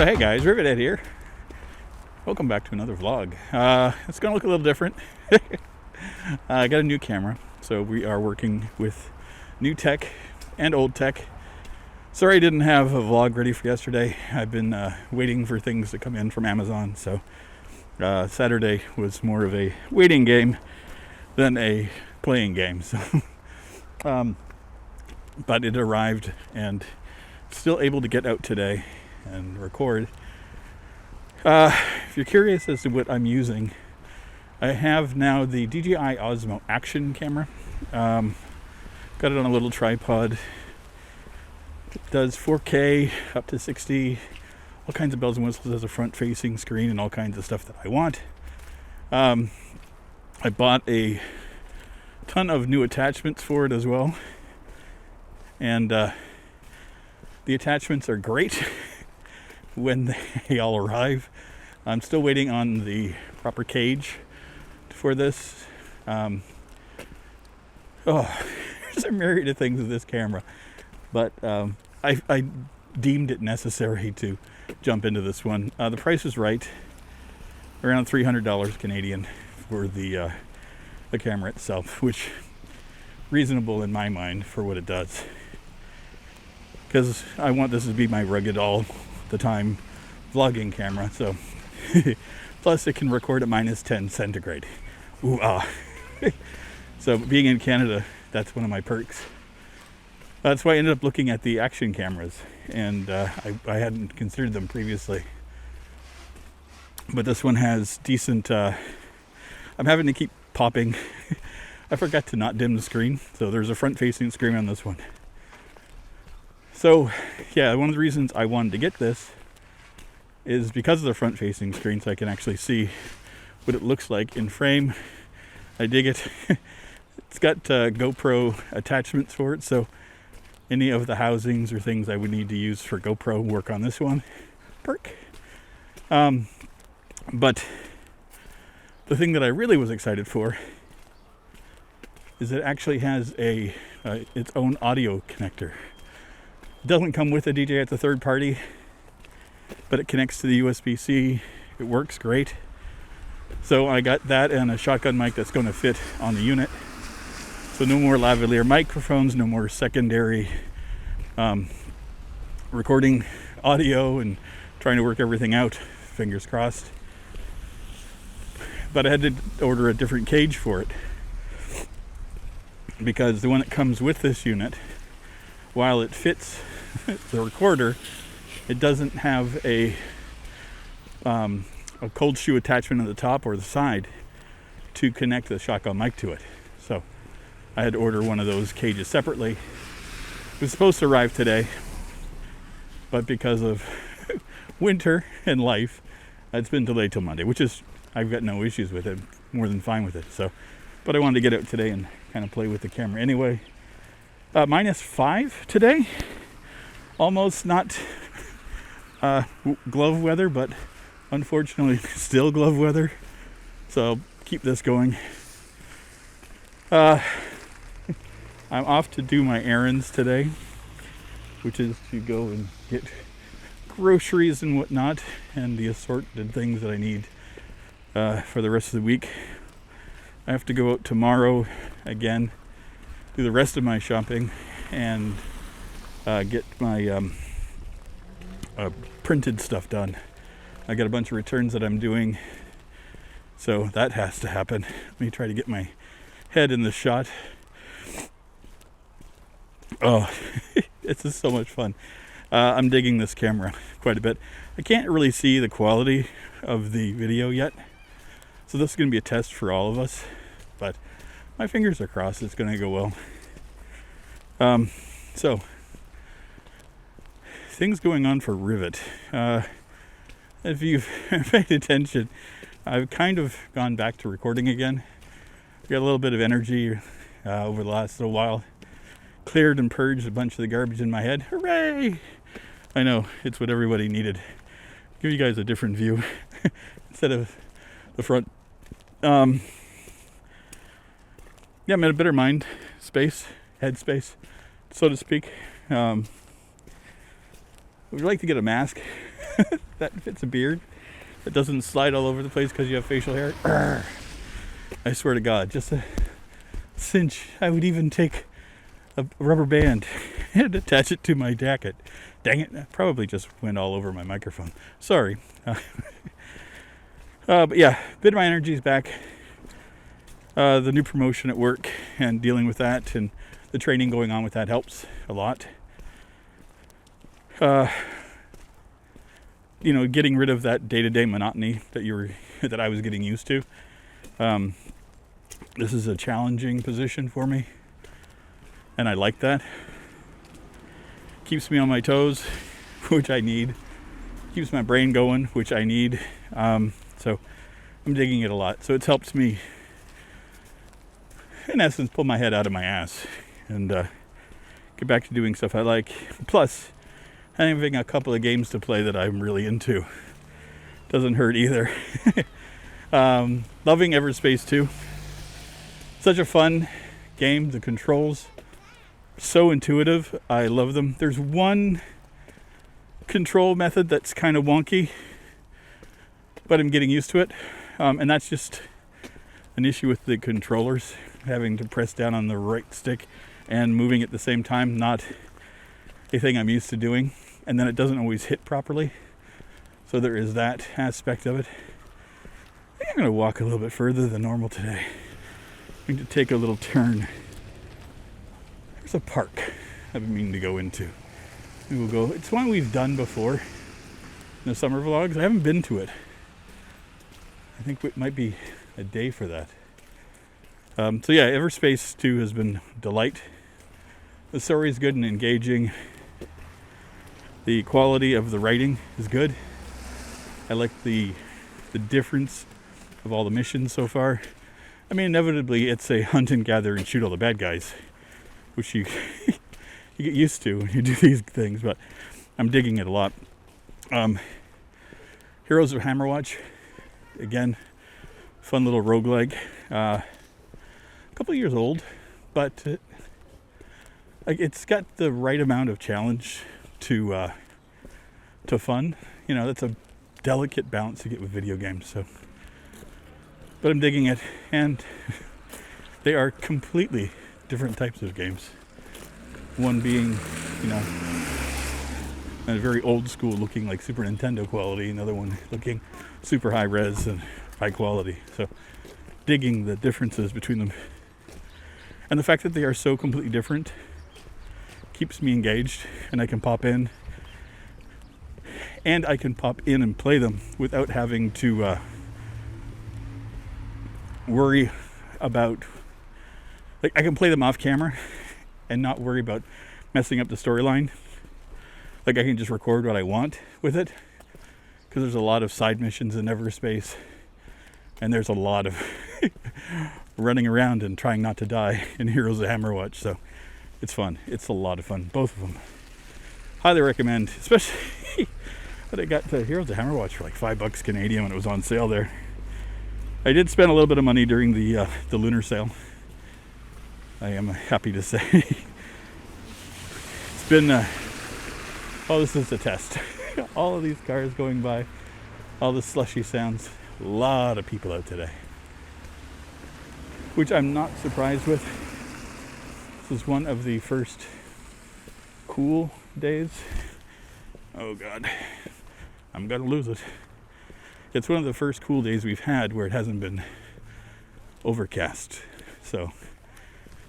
So hey guys, Rivet here. Welcome back to another vlog. It's gonna look a little different. I got a new camera, so we are working with new tech and old tech. Sorry I didn't have a vlog ready for yesterday. I've been waiting for things to come in from Amazon, so Saturday was more of a waiting game than a playing game. So, but it arrived and still able to get out today and record. If you're curious as to what I'm using, I have now the DJI Osmo action camera. Got it on a little tripod. It does 4K up to 60, all kinds of bells and whistles. Has a front-facing screen and all kinds of stuff that I want. I bought a ton of new attachments for it as well, and the attachments are great when they all arrive. I'm still waiting on the proper cage for this. There's a myriad of things with this camera, but I deemed it necessary to jump into this one. The price is right, around $300 Canadian for the camera itself, which reasonable in my mind for what it does, because I want this to be my rugged all the time vlogging camera. So plus it can record at -10 centigrade. Ooh ah. So being in Canada, that's one of my perks. That's why I ended up looking at the action cameras, and I hadn't considered them previously, but this one has decent I'm having to keep popping. I forgot to not dim the screen, so there's a front facing screen on this one. So yeah, one of the reasons I wanted to get this is because of the front facing screen, so I can actually see what it looks like in frame. I dig it. It's got GoPro attachments for it, so any of the housings or things I would need to use for GoPro work on this one. Perk. But the thing that I really was excited for is it actually has a its own audio connector. It doesn't come with a DJI, it's a third party, but it connects to the USB-C. It works great. So I got that and a shotgun mic that's going to fit on the unit. So no more lavalier microphones, no more secondary recording audio and trying to work everything out, fingers crossed. But I had to order a different cage for it, because the one that comes with this unit, while it fits the recorder, it doesn't have a cold shoe attachment at the top or the side to connect the shotgun mic to it. So I had to order one of those cages separately. It was supposed to arrive today, but because of winter and life, it's been delayed till Monday, which is, I've got no issues with it, more than fine with it. So, but I wanted to get out today and kind of play with the camera anyway. -5 today, almost not glove weather, but unfortunately still glove weather. So I'll keep this going. I'm off to do my errands today, which is to go and get groceries and whatnot, and the assorted things that I need for the rest of the week. I have to go out tomorrow again, do the rest of my shopping, and get my printed stuff done. I got a bunch of returns that I'm doing, so that has to happen. Let me try to get my head in the shot. Oh, this is so much fun. I'm digging this camera quite a bit. I can't really see the quality of the video yet, so this is going to be a test for all of us, but my fingers are crossed it's going to go well. So things going on for Rivet. If you've paid attention, I've kind of gone back to recording again. Got a little bit of energy over the last little while. Cleared and purged a bunch of the garbage in my head. Hooray! I know, it's what everybody needed. Give you guys a different view instead of the front. Yeah, I'm in a better mind space, head space, so to speak. Would you like to get a mask? that fits a beard, that doesn't slide all over the place because you have facial hair. Arrgh. I swear to God, just a cinch. I would even take a rubber band and attach it to my jacket. Dang it, that probably just went all over my microphone. Sorry. But yeah, a bit of my energy is back. The new promotion at work and dealing with that and the training going on with that helps a lot. Getting rid of that day-to-day monotony that I was getting used to. This is a challenging position for me, and I like that. Keeps me on my toes, which I need. Keeps my brain going, which I need. So I'm digging it a lot. So it's helped me, in essence, pull my head out of my ass and get back to doing stuff I like. Plus, having a couple of games to play that I'm really into doesn't hurt either. Loving Everspace 2. Such a fun game. The controls, so intuitive. I love them. There's one control method that's kind of wonky, but I'm getting used to it. And that's just an issue with the controllers, having to press down on the right stick and moving at the same time. Not a thing I'm used to doing. And then it doesn't always hit properly. So there is that aspect of it. I think I'm going to walk a little bit further than normal today. I'm going to take a little turn. There's a park I've been meaning to go into. Maybe we'll go. It's one we've done before in the summer vlogs. I haven't been to it. I think it might be a day for that. So yeah, Everspace 2 has been a delight. The story is good and engaging. The quality of the writing is good. I like the difference of all the missions so far. I mean, inevitably, it's a hunt and gather and shoot all the bad guys, which you you get used to when you do these things, but I'm digging it a lot. Heroes of Hammerwatch, again, fun little roguelike. A couple of years old, but it's got the right amount of challenge to fun. That's a delicate balance to get with video games. So, but I'm digging it, and they are completely different types of games. One being, a very old school, looking like Super Nintendo quality. Another one looking super high res and high quality. So, digging the differences between them, and the fact that they are so completely different keeps me engaged, and I can pop in and play them without having to worry about, like, I can play them off camera and not worry about messing up the storyline. Like, I can just record what I want with it, because there's a lot of side missions in Everspace, and there's a lot of running around and trying not to die in Heroes of Hammerwatch. So it's fun. It's a lot of fun. Both of them. Highly recommend. Especially that I got the Heroes of Hammerwatch for like $5 Canadian when it was on sale there. I did spend a little bit of money during the lunar sale. I am happy to say. It's been... this is a test. All of these cars going by. All the slushy sounds. A lot of people out today. Which I'm not surprised with. This is one of the first cool days. Oh God, I'm gonna lose it. It's one of the first cool days we've had where it hasn't been overcast. So,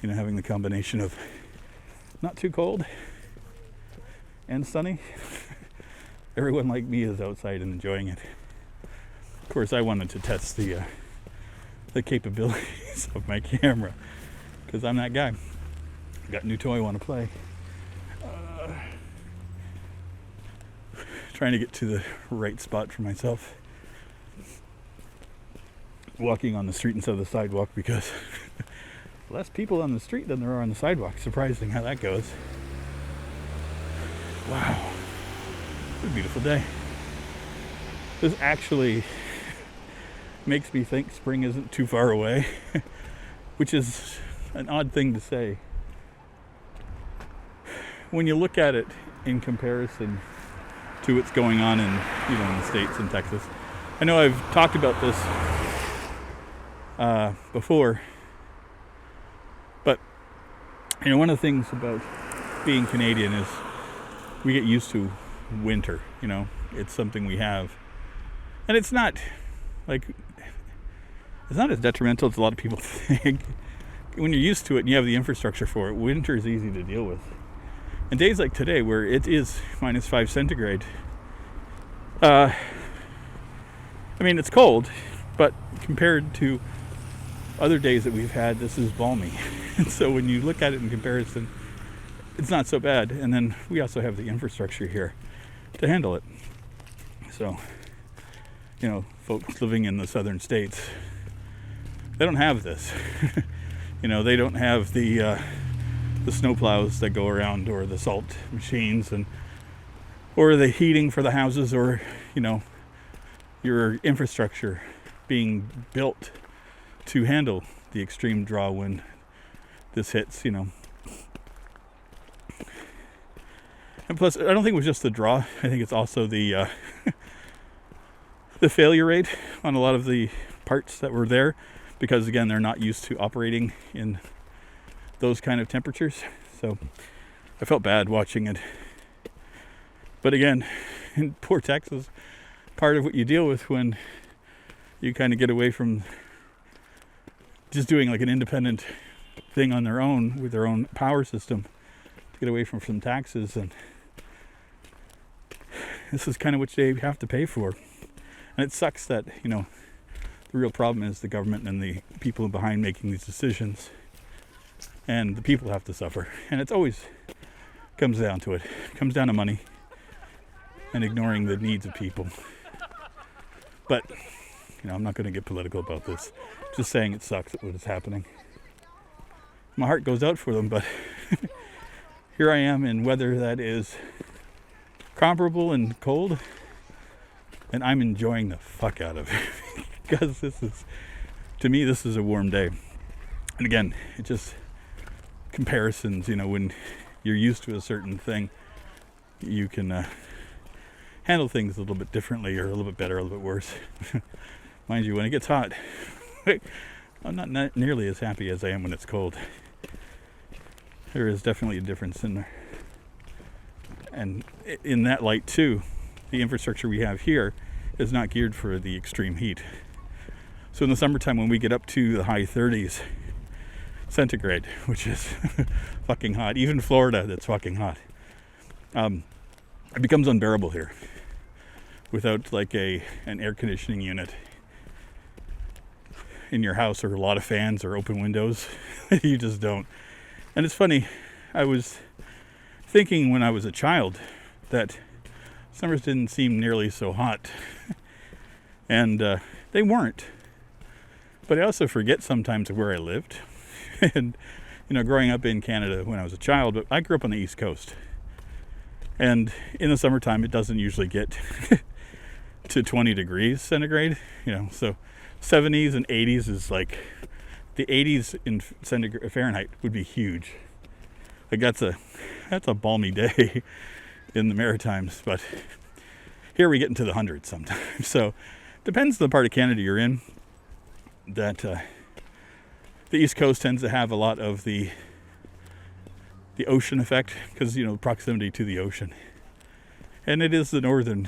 having the combination of not too cold and sunny. Everyone like me is outside and enjoying it. Of course, I wanted to test the capabilities of my camera, because I'm that guy. Got a new toy I want to play. Trying to get to the right spot for myself. Walking on the street instead of the sidewalk, because less people on the street than there are on the sidewalk. Surprising how that goes. Wow. It's a beautiful day. This actually makes me think spring isn't too far away, which is an odd thing to say. When you look at it in comparison to what's going on in in the States and Texas. I know I've talked about this before, but one of the things about being Canadian is we get used to winter. It's something we have, and it's not as detrimental as a lot of people think. When you're used to it and you have the infrastructure for it, winter is easy to deal with. And days like today, where it is -5 centigrade, it's cold, but compared to other days that we've had, this is balmy. And so when you look at it in comparison, it's not so bad. And then we also have the infrastructure here to handle it. So, folks living in the southern states, they don't have this. They don't have the snow plows that go around, or the salt machines, or the heating for the houses, or your infrastructure being built to handle the extreme draw when this hits. And plus, I don't think it was just the draw. I think it's also the the failure rate on a lot of the parts that were there, because again, they're not used to operating in those kind of temperatures. So I felt bad watching it. But again, in poor Texas, part of what you deal with when you kind of get away from just doing like an independent thing on their own with their own power system, to get away from some taxes, and this is kind of what they have to pay for. And it sucks that the real problem is the government and the people behind making these decisions, and the people have to suffer. And it's always comes down to it. It comes down to money and ignoring the needs of people. But I'm not going to get political about this. Just saying it sucks at what is happening. My heart goes out for them, but here I am in weather that is comparable and cold, and I'm enjoying the fuck out of it. Because to me, this is a warm day. And again, it just comparisons, when you're used to a certain thing, you can handle things a little bit differently, or a little bit better, a little bit worse. Mind you, when it gets hot, I'm not nearly as happy as I am when it's cold. There is definitely a difference in there. And in that light too, the infrastructure we have here is not geared for the extreme heat. So in the summertime, when we get up to the high 30s centigrade, which is fucking hot, even Florida, that's fucking hot, it becomes unbearable here without like an air conditioning unit in your house, or a lot of fans or open windows. You just don't. And it's funny, I was thinking when I was a child that summers didn't seem nearly so hot. And they weren't. But I also forget sometimes where I lived. And, growing up in Canada when I was a child, but I grew up on the East Coast. And in the summertime, it doesn't usually get to 20 degrees centigrade. So 70s and 80s is like, the 80s in Fahrenheit would be huge. Like that's a balmy day in the Maritimes. But here we get into the hundreds sometimes. So depends on the part of Canada you're in. That the East Coast tends to have a lot of the ocean effect, because proximity to the ocean, and it is the northern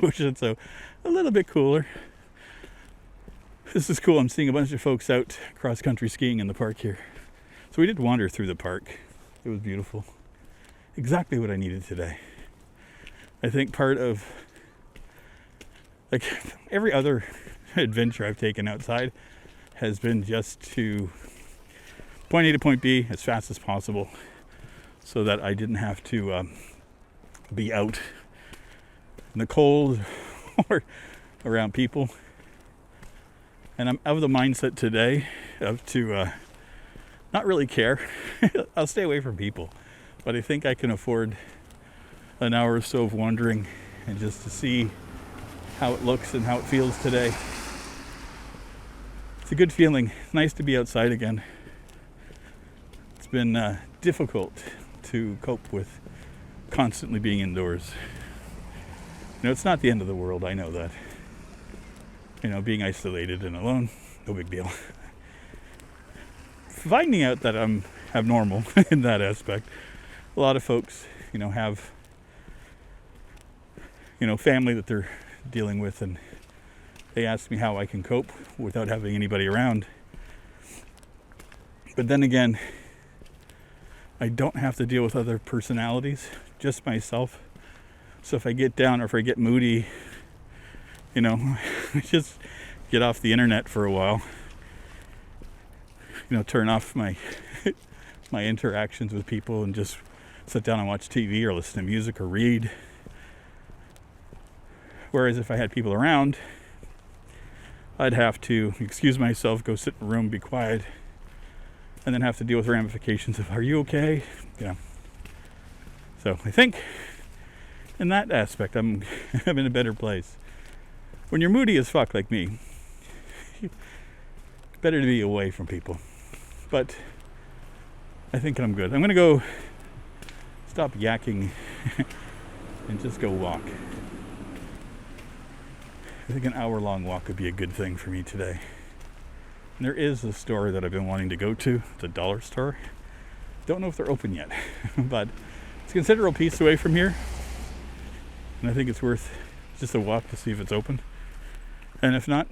ocean, so a little bit cooler. This is cool. I'm seeing a bunch of folks out cross country skiing in the park here. So we did wander through the park. It was beautiful. Exactly what I needed today. I think part of like every other adventure I've taken outside has been just to point A to point B as fast as possible, so that I didn't have to be out in the cold or around people. And I'm of the mindset today of to not really care. I'll stay away from people, but I think I can afford an hour or so of wandering and just to see how it looks and how it feels today. It's a good feeling. Nice to be outside again. It's been difficult to cope with constantly being indoors. It's not the end of the world. I know that. Being isolated and alone, no big deal. Finding out that I'm abnormal in that aspect. A lot of folks, have, family that they're dealing with, and they ask me how I can cope without having anybody around. But then again, I don't have to deal with other personalities, just myself. So if I get down or if I get moody, just get off the internet for a while. Turn off my my interactions with people and just sit down and watch TV or listen to music or read. Whereas if I had people around, I'd have to excuse myself, go sit in a room, be quiet, and then have to deal with ramifications of, are you okay? So I think in that aspect, I'm in a better place. When you're moody as fuck like me, better to be away from people. But I think I'm good. I'm going to go stop yakking and just go walk. I think an hour-long walk would be a good thing for me today. And there is a store that I've been wanting to go to, the dollar store. Don't know if they're open yet, but it's a considerable piece away from here. And I think it's worth just a walk to see if it's open. And if not,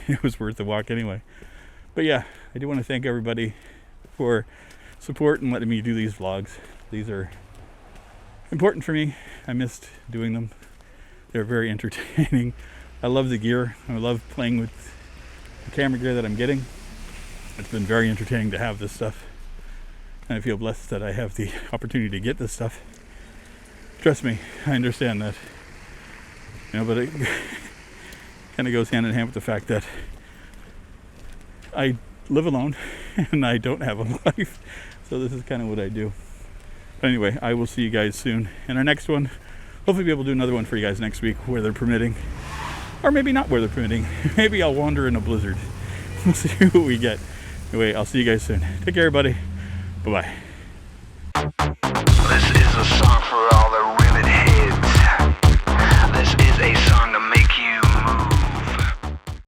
it was worth the walk anyway. But yeah, I do want to thank everybody for support and letting me do these vlogs. These are important for me. I missed doing them. They're very entertaining. I love the gear. I love playing with the camera gear that I'm getting. It's been very entertaining to have this stuff. And I feel blessed that I have the opportunity to get this stuff. Trust me, I understand that. But it kind of goes hand in hand with the fact that I live alone and I don't have a life. So this is kind of what I do. But anyway, I will see you guys soon in our next one. Hopefully be able to do another one for you guys next week, weather permitting. Or maybe not weather permitting. Maybe I'll wander in a blizzard. We'll see what we get. Anyway, I'll see you guys soon. Take care, everybody. Bye-bye. This is a song for all the